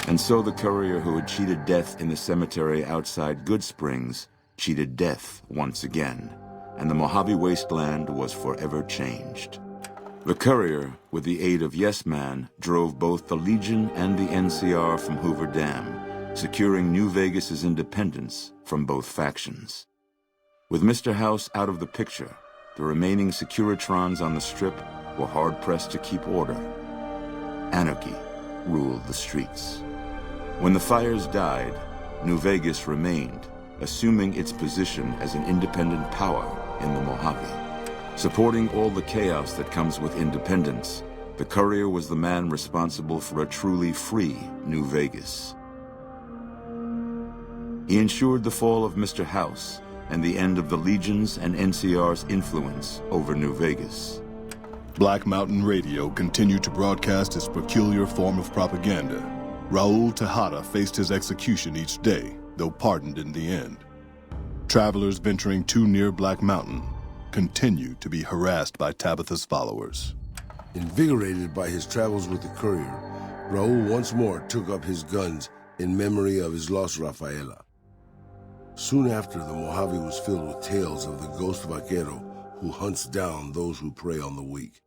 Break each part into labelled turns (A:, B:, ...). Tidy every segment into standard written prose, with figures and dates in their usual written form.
A: And so the courier who had cheated death in the cemetery outside Good Springs cheated death once again, and the Mojave wasteland was forever changed. The courier, with the aid of Yes Man, drove both the Legion and the NCR from Hoover Dam, securing New Vegas's independence from both factions. With Mr. House out of the picture, the remaining Securitrons on the Strip were hard-pressed to keep order. Anarchy ruled the streets. When the fires died, New Vegas remained, assuming its position as an independent power in the Mojave. Supporting all the chaos that comes with independence, the courier was the man responsible for a truly free New Vegas. He ensured the fall of Mr. House and the end of the Legion's and NCR's influence over New Vegas.
B: Black Mountain Radio continued to broadcast its peculiar form of propaganda. Raul Tejada faced his execution each day, though pardoned in the end. Travelers venturing too near Black Mountain continued to be harassed by Tabitha's followers.
C: Invigorated by his travels with the courier, Raul once more took up his guns in memory of his lost Rafaela. Soon after, the Mojave was filled with tales of the ghost vaquero who hunts down those who prey on the weak.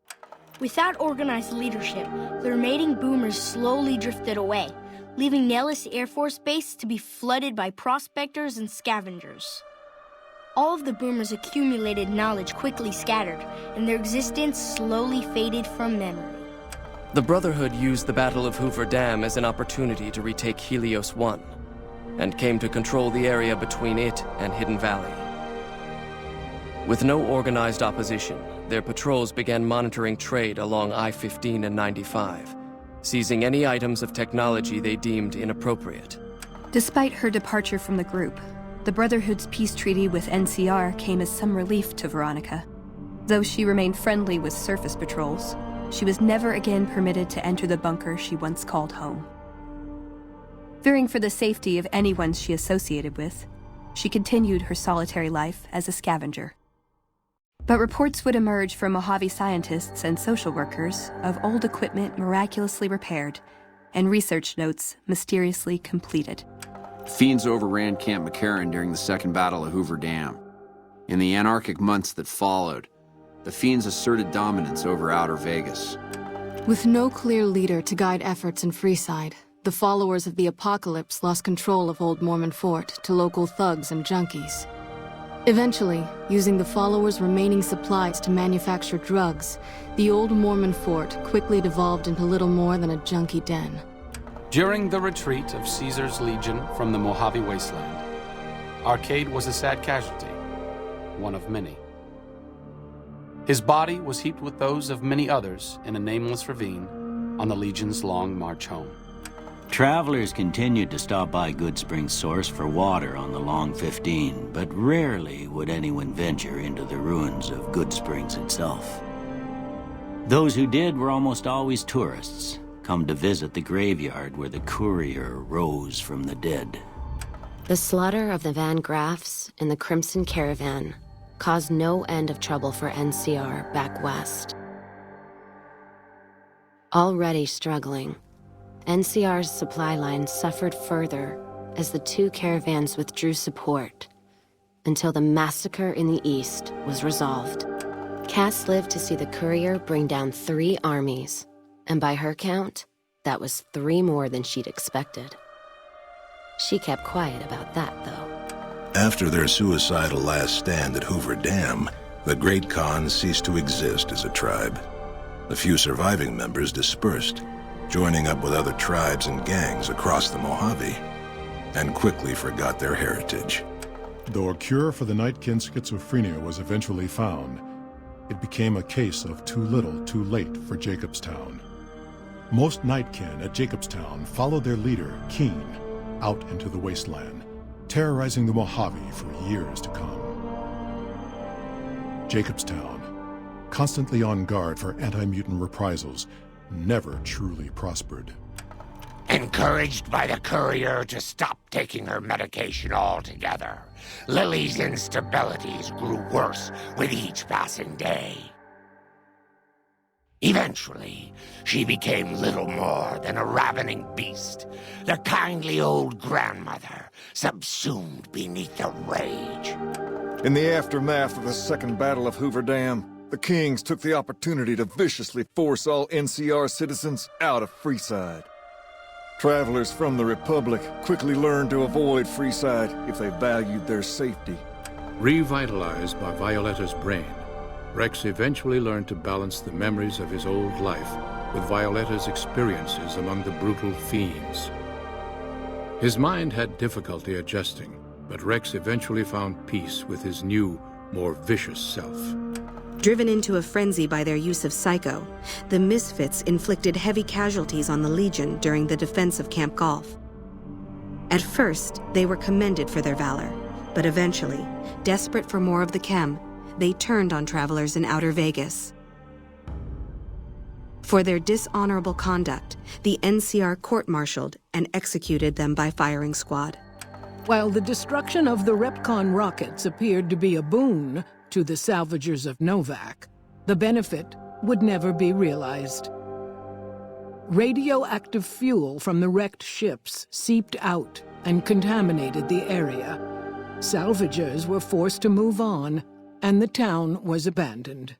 D: Without organized leadership, the remaining boomers slowly drifted away, leaving Nellis Air Force Base to be flooded by prospectors and scavengers. All of the boomers' accumulated knowledge quickly scattered, and their existence slowly faded from memory.
E: The Brotherhood used the Battle of Hoover Dam as an opportunity to retake Helios 1, and came to control the area between it and Hidden Valley. With no organized opposition, their patrols began monitoring trade along I-15 and 95, seizing any items of technology they deemed inappropriate.
F: Despite her departure from the group, the Brotherhood's peace treaty with NCR came as some relief to Veronica. Though she remained friendly with surface patrols, she was never again permitted to enter the bunker she once called home. Fearing for the safety of anyone she associated with, she continued her solitary life as a scavenger. But reports would emerge from Mojave scientists and social workers of old equipment miraculously repaired and research notes mysteriously completed.
G: Fiends overran Camp McCarran during the Second Battle of Hoover Dam. In the anarchic months that followed, the Fiends asserted dominance over Outer Vegas.
H: With no clear leader to guide efforts in Freeside, the followers of the Apocalypse lost control of Old Mormon Fort to local thugs and junkies. Eventually, using the followers' remaining supplies to manufacture drugs, the Old Mormon Fort quickly devolved into little more than a junkie den.
I: During the retreat of Caesar's Legion from the Mojave wasteland, Arcade was a sad casualty, one of many. His body was heaped with those of many others in a nameless ravine on the Legion's long march home.
J: Travelers continued to stop by Good Springs Source for water on the Long 15, but rarely would anyone venture into the ruins of Good Springs itself. Those who did were almost always tourists, come to visit the graveyard where the courier rose from the dead.
K: The slaughter of the Van Graffs in the Crimson Caravan caused no end of trouble for NCR back west. Already struggling, NCR's supply line suffered further as the two caravans withdrew support until the massacre in the east was resolved. Cass lived to see the courier bring down 3 armies, and by her count, that was 3 more than she'd expected. She kept quiet about that, though.
L: After their suicidal last stand at Hoover Dam, the Great Khan ceased to exist as a tribe. The few surviving members dispersed, joining up with other tribes and gangs across the Mojave, and quickly forgot their heritage.
M: Though a cure for the Nightkin schizophrenia was eventually found, it became a case of too little, too late for Jacobstown. Most Nightkin at Jacobstown followed their leader, Keen, out into the wasteland, terrorizing the Mojave for years to come. Jacobstown, constantly on guard for anti-mutant reprisals, never truly prospered.
N: Encouraged by the courier to stop taking her medication altogether, Lily's instabilities grew worse with each passing day. Eventually, she became little more than a ravening beast, their kindly old grandmother, subsumed beneath the rage.
O: In the aftermath of the Second Battle of Hoover Dam, the Kings took the opportunity to viciously force all NCR citizens out of Freeside. Travelers from the Republic quickly learned to avoid Freeside if they valued their safety.
P: Revitalized by Violetta's brain, Rex eventually learned to balance the memories of his old life with Violetta's experiences among the brutal fiends. His mind had difficulty adjusting, but Rex eventually found peace with his new, more vicious self.
Q: Driven into a frenzy by their use of Psycho, the Misfits inflicted heavy casualties on the Legion during the defense of Camp Golf. At first, they were commended for their valor, but eventually, desperate for more of the chem, they turned on travelers in Outer Vegas. For their dishonorable conduct, the NCR court-martialed and executed them by firing squad.
R: While the destruction of the Repcon rockets appeared to be a boon to the salvagers of Novak, the benefit would never be realized. Radioactive fuel from the wrecked ships seeped out and contaminated the area. Salvagers were forced to move on, and the town was abandoned.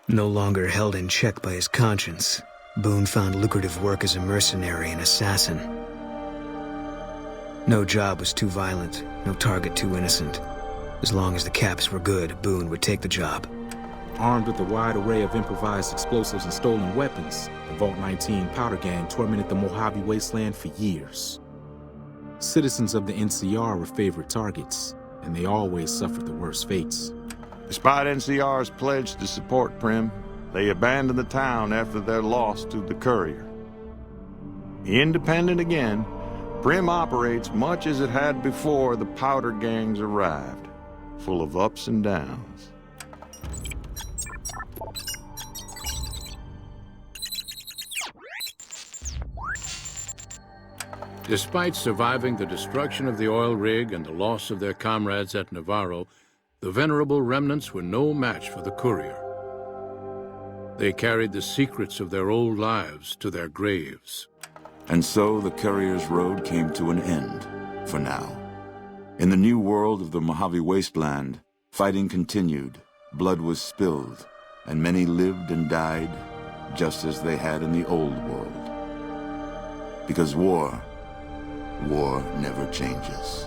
S: No longer held in check by his conscience, Boone found lucrative work as a mercenary and assassin. No job was too violent, no target too innocent. As long as the caps were good, Boone would take the job.
T: Armed with a wide array of improvised explosives and stolen weapons, the Vault 19 powder gang tormented the Mojave wasteland for years. Citizens of the NCR were favorite targets, and they always suffered the worst fates.
U: Despite NCR's pledge to support Prim, they abandoned the town after their loss to the Courier. Independent again, Prim operates much as it had before the powder gangs arrived, full of ups and downs.
P: Despite surviving the destruction of the oil rig and the loss of their comrades at Navarro, the venerable remnants were no match for the Courier. They carried the secrets of their old lives to their graves.
A: And so the Courier's road came to an end, for now. In the new world of the Mojave wasteland, fighting continued, blood was spilled, and many lived and died just as they had in the old world. Because war never changes.